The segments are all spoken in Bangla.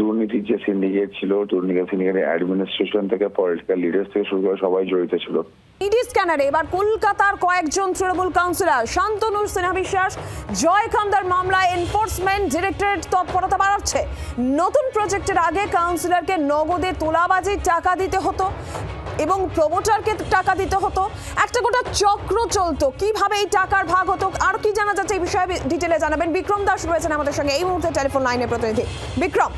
দুর্নীতির যে সিন্ডিকেট ছিল, সিন্ডিকেটের অ্যাডমিনিস্ট্রেশন থেকে পলিটিক্যাল লিডার্স থেকে শুরু করে সবাই জড়িত ছিল। ইডি স্ক্যানারে এবার কলকাতার কয়েকজন তৃণমূল কাউন্সিলর শান্তনু সিনহা বিশ্বাস, জয় কামদার মামলায় এনফোর্সমেন্ট ডিরেক্টরেট তৎপরতা বাড়াচ্ছে। নতুন প্রজেক্টের আগে কাউন্সিলরকে নগদে তোলাবাজির টাকা দিতে হতো এবং প্রমোটারকে টাকা দিতে হতো। একটা গোটা চক্র চলতো। কিভাবে এই টাকার ভাগ হতো, আর কি জানা যাচ্ছে এই বিষয়ে ডিটেলে জানাবেন বিক্রম দাস রয়েছেন আমাদের সঙ্গে এই মুহূর্তে টেলিফোন লাইনে প্রতিনিধি। বিক্রম,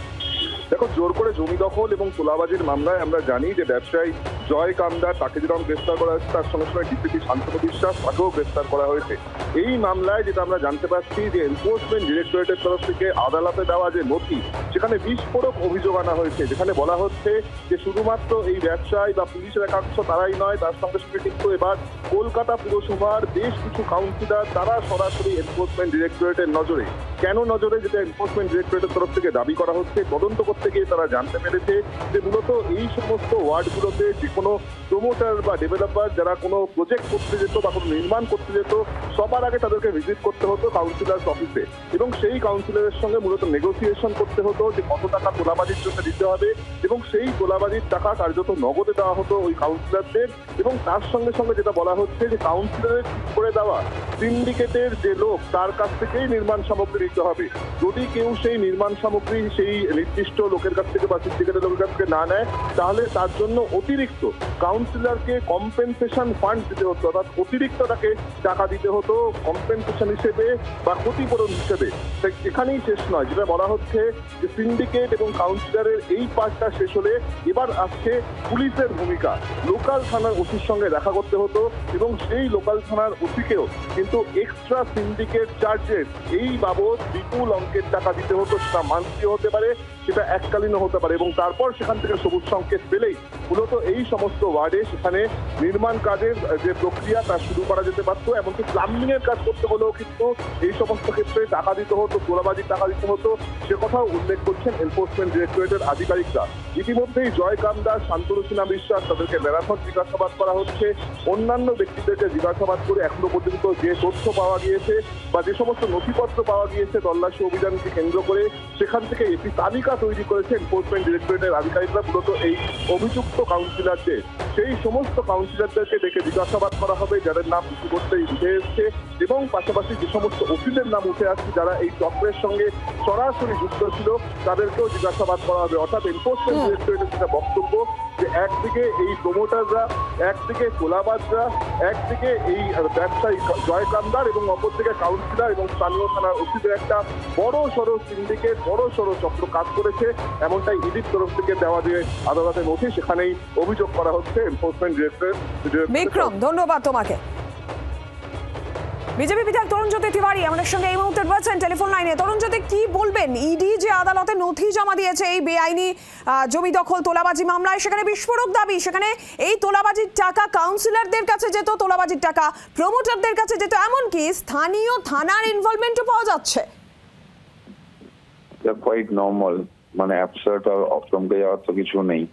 দেখো, জোর করে জমি দখল এবং তোলাবাজির মামলায় আমরা জানি যে ব্যবসায়ী জয় কামদার, তাকে যেরকম গ্রেফতার করা হয়েছে, তার সঙ্গে সঙ্গে ডিসিপি শান্তনু বিশ্বাস, তাকেও গ্রেফতার করা হয়েছে। এই মামলায় যেটা আমরা জানতে পারছি যে এনফোর্সমেন্ট ডিরেক্টরেটের তরফ থেকে আদালতে দেওয়া যে নথি, সেখানে বিস্ফোরক অভিযোগ আনা হয়েছে, যেখানে বলা হচ্ছে যে শুধুমাত্র এই ব্যবসায়ী বা পুলিশের একাংশ তারাই নয়, তার সঙ্গে সঙ্গে কিন্তু এবার কলকাতা পুরসভার বেশ কিছু কাউন্সিলর তারা সরাসরি এনফোর্সমেন্ট ডিরেক্টরেটের নজরে। কেন নজরে, যেটা এনফোর্সমেন্ট ডিরেক্টরেটের তরফ থেকে দাবি করা হচ্ছে, তদন্ত করতে গিয়ে তারা জানতে পেরেছে যে মূলত এই সমস্ত ওয়ার্ডগুলোতে যে কোনো প্রমোটার বা ডেভেলপার যারা কোনো প্রজেক্ট করতে যেত বা কোনো নির্মাণ করতে যেত, সবার আগে তাদেরকে ভিজিট করতে হতো কাউন্সিলর অফিসে এবং সেই কাউন্সিলরের সঙ্গে মূলত নেগোসিয়েশন করতে হতো যে কত টাকা তোলাবাজির জন্য দিতে হবে, এবং সেই তোলাবাজির টাকা কার্যত নগদে দেওয়া হতো ওই কাউন্সিলরদের। এবং তার সঙ্গে সঙ্গে যেটা বলা হচ্ছে যে কাউন্সিলরের ঠিক করে দেওয়া সিন্ডিকেটের যে লোক, তার কাছ থেকেই নির্মাণ সামগ্রী নিতে হবে। যদি কেউ সেই নির্মাণ সামগ্রী সেই নির্দিষ্ট লোকের কাছ থেকে বা সিন্ডিকেটের লোকের কাছ থেকে না নেয়, তাহলে তার জন্য অতিরিক্ত কাউন্সিলরকে কম্পেনসেশন ফান্ড দিতে হতো, অর্থাৎ অতিরিক্ত তাকে টাকা দিতে হতো কম্পেনসেশন হিসেবে বা ক্ষতিপূরণ হিসেবে। এখানেই শেষ নয়, যেটা বলা হচ্ছে যে সিন্ডিকেট এবং কাউন্সিলরের এই পার্টটা শেষ হলে এবার আসছে পুলিশের ভূমিকা। লোকাল থানার ওসির সঙ্গে দেখা করতে হতো এবং সেই লোকাল থানার ওসিকেও কিন্তু এক্সট্রা সিন্ডিকেট চার্জেস এই বাবদ বিপুল অঙ্কের টাকা দিতে হতো। সেটা মান্থলি হতে পারে, সেটা এককালীনও হতে পারে, এবং তারপর সেখান থেকে সবুজ সংকেত পেলেই মূলত এই সমস্ত ওয়ার্ডে সেখানে নির্মাণ কাজের যে প্রক্রিয়া তা শুরু করা যেতে পারতো। এমনকি প্লাম্বিং এর কাজ করতে হলেও কিন্তু এই সমস্ত ক্ষেত্রে টাকা দিতে হতো, তোলাবাজির টাকা দিতে হতো, সে কথাও উল্লেখ করছেন এনফোর্সমেন্ট ডিরেক্টরেটের আধিকারিকরা। ইতিমধ্যেই জয় কামদার, শান্তনু সিনহা বিশ্বাস, তাদেরকে ম্যারাথন জিজ্ঞাসাবাদ করা হচ্ছে। অন্যান্য ব্যক্তিদেরকে জিজ্ঞাসাবাদ করে এখনো পর্যন্ত যে তথ্য পাওয়া গিয়েছে বা যে সমস্ত নথিপত্র পাওয়া গিয়েছে তল্লাশি অভিযানকে কেন্দ্র করে, সেখান থেকে একটি তালিকা তৈরি করেছে এনফোর্সমেন্ট ডিরেক্টরেটের আধিকারিকরা মূলত এই অভিযুক্ত কাউন্সিলরদের। সেই সমস্ত কাউন্সিলরদেরকে ডেকে জিজ্ঞাসাবাদ করা হবে যাদের নাম ইতিমধ্যেই উঠে এসছে, এবং পাশাপাশি যে সমস্ত ওসিদের নাম উঠে আসছে যারা এই চক্রের সঙ্গে সরাসরি যুক্ত ছিল, তাদেরকেও জিজ্ঞাসাবাদ করা হবে। অর্থাৎ এনফোর্সমেন্ট ডিরেক্টরেটের যেটা বক্তব্য যে একদিকে এই প্রমোটাররা, একদিকে তোলাবাজরা, একদিকে এই ব্যবসায়ী জয় কামদার এবং অপরদিকে কাউন্সিলর এবং স্থানীয় থানার ওসিদের একটা বড় সড়ো সিন্ডিকেট, বড় সড়ো চক্র কাজ করেছে, এমনটাই ইডির তরফ থেকে দেওয়া যে আদালতের নথি, সেখানেই অভিযোগ করা হচ্ছে এনফোর্সমেন্ট ডিরেক্টরেট। বিক্রম, ধন্যবাদ তোমাকে। বিজেপি বিধায়ক তরুণজ্যোতি তিওয়ারি আমাদের সঙ্গে এই মুহূর্তে রয়েছেন টেলিফোন লাইনে। তরুণজ্যোতি, কি বলবেন? ইডি যে আদালতে নথি জমা দিয়েছে এই বেআইনি জমি দখল তোলাবাজি মামলায়, সেখানে বিস্ফোরক দাবি, সেখানে এই তোলাবাজির টাকা কাউন্সিলরদের কাছে যেত, তোলাবাজির টাকা প্রমোটারদের কাছে যেত, এমনকি স্থানীয় থানার ইনভলভমেন্টও পাওয়া যাচ্ছে। কোয়াইট নর্মাল, মানে অ্যাবসার্ড আর অচমকে যাওয়ার তো কিছু নেই।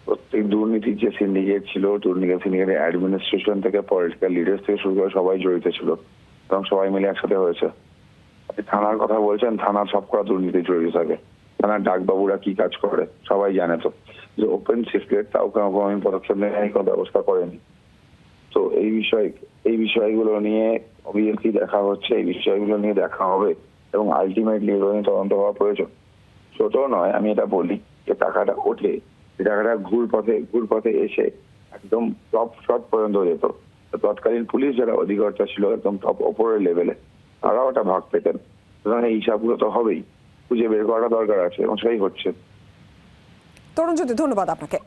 প্রত্যেক দুর্নীতির যে সিন্ডিকেট ছিল, সিন্ডিকেটের অ্যাডমিনিস্ট্রেশন থেকে পলিটিক্যাল লিডার্স থেকে শুরু করে সবাই জড়িত ছিল এবং সবাই মিলে একসাথে হয়েছে। থানার কথা বলছেন, থানার সবকটা দুর্নীতি জড়িত থাকে। থানার ডাকবাবুরা কি কাজ করে সবাই জানে, তো যে ওপেন সিক্রেট তাও কোনো পদক্ষেপ নেই, কোনো ব্যবস্থা করেনি। তো এই বিষয়গুলো নিয়ে অবভিয়াসলি দেখা হচ্ছে, এই বিষয়গুলো নিয়ে দেখা হবে এবং আলটিমেটলি এগুলো নিয়ে তদন্ত হওয়া প্রয়োজন। ছোট নয়, আমি এটা বলি যে টাকাটা ওঠে, টাকাটা ঘুর পথে এসে একদম টপ শট পর্যন্ত যেত। তৎকালীন পুলিশ যারা অধিকর্তা ছিল একদম টপ ওপরের লেভেলে, তারাও ওটা ভাগ পেতেন। সুতরাং এই হিসাবগুলো তো হবেই, খুঁজে বের করাটা দরকার আছে এবং সেটাই হচ্ছে। তরুণজ্যোতি, ধন্যবাদ আপনাকে।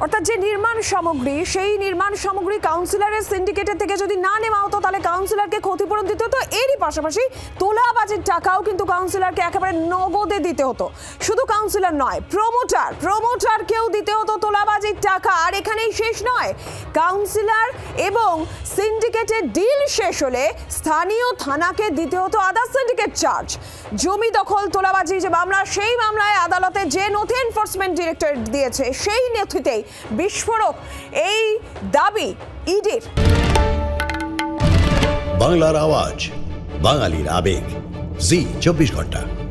অর্থাৎ যে নির্মাণ সামগ্রী, সেই নির্মাণ সামগ্রী কাউন্সিলরের সিন্ডিকেটের থেকে যদি না নেওয়া হতো, তাহলে কাউন্সিলরকে ক্ষতিপূরণ দিতে হতো। এরই পাশাপাশি তোলাবাজির টাকাও কিন্তু কাউন্সিলরকে একেবারে নগদে দিতে হতো। শুধু কাউন্সিলর নয়, প্রমোটারকেও দিতে হতো তোলাবাজির টাকা। আর এখানেই শেষ নয়, কাউন্সিলর এবং সিন্ডিকেটের ডিল শেষ হলে স্থানীয় থানাকে দিতে হতো আদার সিন্ডিকেট চার্জ। জমি দখল তোলাবাজি যে মামলা, সেই মামলায় আদালতে যে নথি এনফোর্সমেন্ট ডিরেক্টরেট দিয়েছে, সেই নথিতেই বিস্ফোরক এই দাবি ইডির। বাংলার আওয়াজ, বাঙালির আবেগ, জি 24 ঘন্টা।